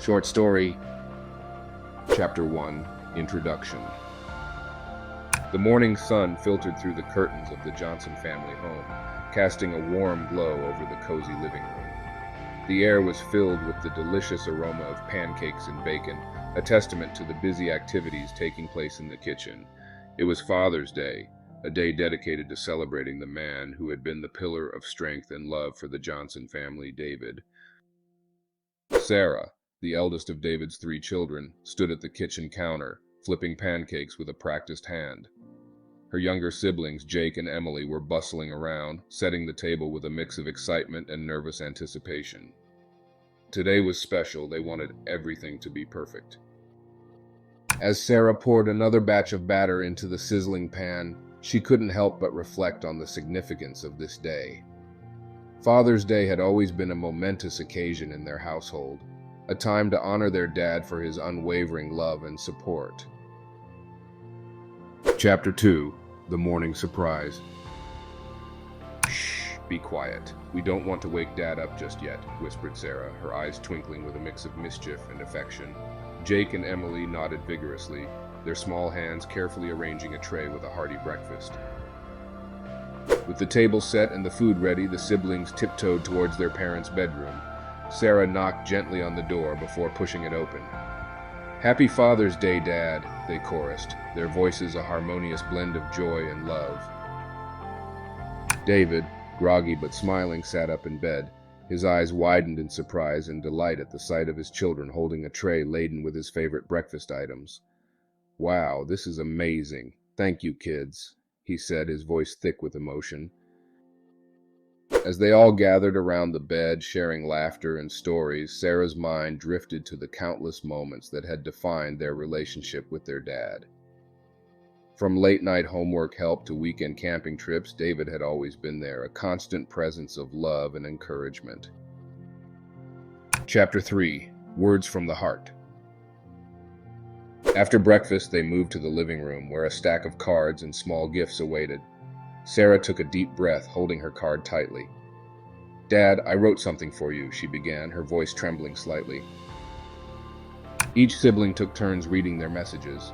Short story. Chapter 1. Introduction. The morning sun filtered through the curtains of the Johnson family home, casting a warm glow over the cozy living room. The air was filled with the delicious aroma of pancakes and bacon, a testament to the busy activities taking place in the kitchen. It was Father's Day, a day dedicated to celebrating the man who had been the pillar of strength and love for the Johnson family, David. Sarah, the eldest of David's 3 children, stood at the kitchen counter, flipping pancakes with a practiced hand. Her younger siblings, Jake and Emily, were bustling around, setting the table with a mix of excitement and nervous anticipation. Today was special. They wanted everything to be perfect. As Sarah poured another batch of batter into the sizzling pan, she couldn't help but reflect on the significance of this day. Father's Day had always been a momentous occasion in their household, a time to honor their dad for his unwavering love and support. Chapter 2. The Morning Surprise. Shh, be quiet. We don't want to wake Dad up just yet, whispered Sarah, her eyes twinkling with a mix of mischief and affection. Jake and Emily nodded vigorously, their small hands carefully arranging a tray with a hearty breakfast. With the table set and the food ready, the siblings tiptoed towards their parents' bedroom. Sarah knocked gently on the door before pushing it open. "Happy Father's Day, Dad," they chorused, their voices a harmonious blend of joy and love. David, groggy but smiling, sat up in bed. His eyes widened in surprise and delight at the sight of his children holding a tray laden with his favorite breakfast items. "Wow, this is amazing. Thank you, kids," he said, his voice thick with emotion. As they all gathered around the bed, sharing laughter and stories, Sarah's mind drifted to the countless moments that had defined their relationship with their dad. From late-night homework help to weekend camping trips, David had always been there, a constant presence of love and encouragement. Chapter 3. Words from the Heart. After breakfast, they moved to the living room, where a stack of cards and small gifts awaited. Sarah took a deep breath, holding her card tightly. "Dad, I wrote something for you," she began, her voice trembling slightly. Each sibling took turns reading their messages.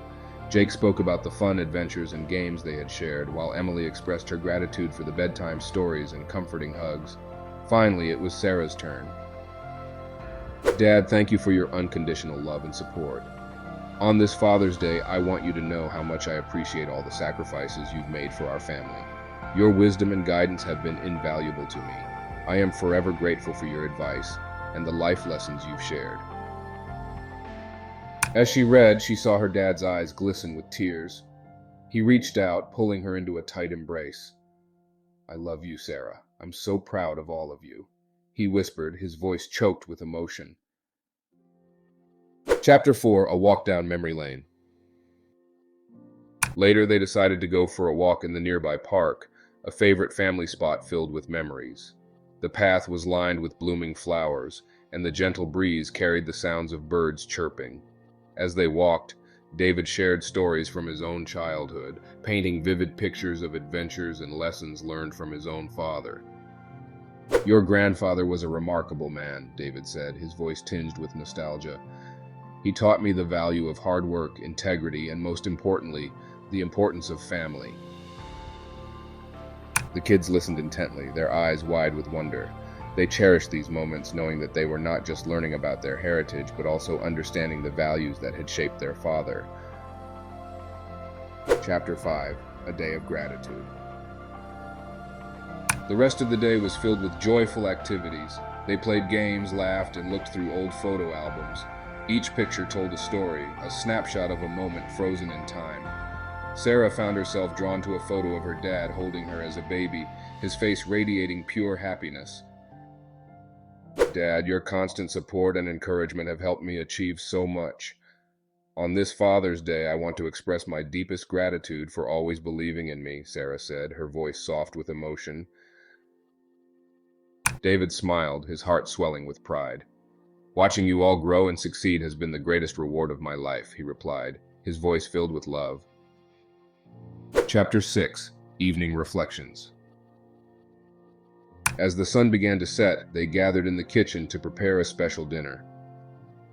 Jake spoke about the fun adventures and games they had shared, while Emily expressed her gratitude for the bedtime stories and comforting hugs. Finally, it was Sarah's turn. "Dad, thank you for your unconditional love and support. On this Father's Day, I want you to know how much I appreciate all the sacrifices you've made for our family. Your wisdom and guidance have been invaluable to me. I am forever grateful for your advice and the life lessons you've shared." As she read, she saw her dad's eyes glisten with tears. He reached out, pulling her into a tight embrace. "I love you, Sarah. I'm so proud of all of you," he whispered, his voice choked with emotion. Chapter 4. A Walk Down Memory Lane. Later, they decided to go for a walk in the nearby park, a favorite family spot filled with memories. The path was lined with blooming flowers, and the gentle breeze carried the sounds of birds chirping. As they walked, David shared stories from his own childhood, painting vivid pictures of adventures and lessons learned from his own father. "Your grandfather was a remarkable man," David said, his voice tinged with nostalgia. "He taught me the value of hard work, integrity, and most importantly, the importance of family." The kids listened intently, their eyes wide with wonder. They cherished these moments, knowing that they were not just learning about their heritage, but also understanding the values that had shaped their father. Chapter 5. A Day of Gratitude. The rest of the day was filled with joyful activities. They played games, laughed, and looked through old photo albums. Each picture told a story, a snapshot of a moment frozen in time. Sarah found herself drawn to a photo of her dad holding her as a baby, his face radiating pure happiness. "Dad, your constant support and encouragement have helped me achieve so much. On this Father's Day, I want to express my deepest gratitude for always believing in me," Sarah said, her voice soft with emotion. David smiled, his heart swelling with pride. "Watching you all grow and succeed has been the greatest reward of my life," he replied, his voice filled with love. Chapter 6. Evening Reflections. As the sun began to set, they gathered in the kitchen to prepare a special dinner.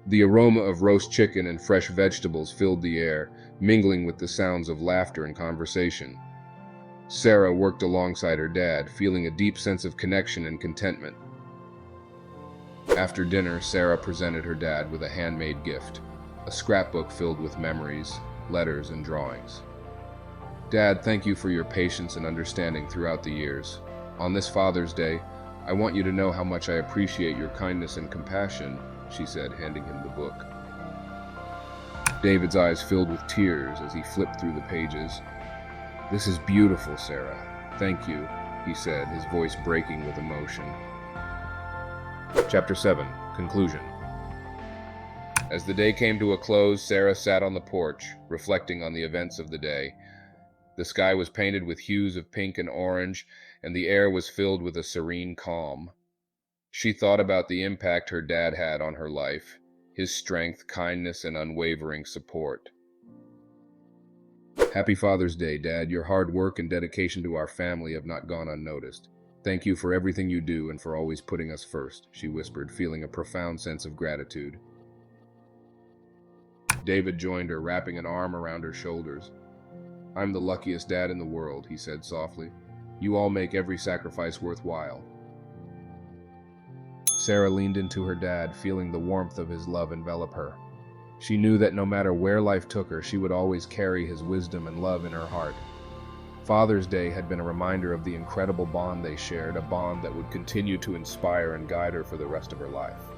The aroma of roast chicken and fresh vegetables filled the air, mingling with the sounds of laughter and conversation. Sarah worked alongside her dad, feeling a deep sense of connection and contentment. After dinner, Sarah presented her dad with a handmade gift, a scrapbook filled with memories, letters, and drawings. "Dad, thank you for your patience and understanding throughout the years. On this Father's Day, I want you to know how much I appreciate your kindness and compassion," she said, handing him the book. David's eyes filled with tears as he flipped through the pages. "This is beautiful, Sarah. Thank you," he said, his voice breaking with emotion. Chapter 7. Conclusion. As the day came to a close, Sarah sat on the porch, reflecting on the events of the day. The sky was painted with hues of pink and orange, and the air was filled with a serene calm. She thought about the impact her dad had on her life, his strength, kindness, and unwavering support. "Happy Father's Day, Dad. Your hard work and dedication to our family have not gone unnoticed. Thank you for everything you do and for always putting us first," she whispered, feeling a profound sense of gratitude. David joined her, wrapping an arm around her shoulders. "I'm the luckiest dad in the world," he said softly. "You all make every sacrifice worthwhile." Sarah leaned into her dad, feeling the warmth of his love envelop her. She knew that no matter where life took her, she would always carry his wisdom and love in her heart. Father's Day had been a reminder of the incredible bond they shared, a bond that would continue to inspire and guide her for the rest of her life.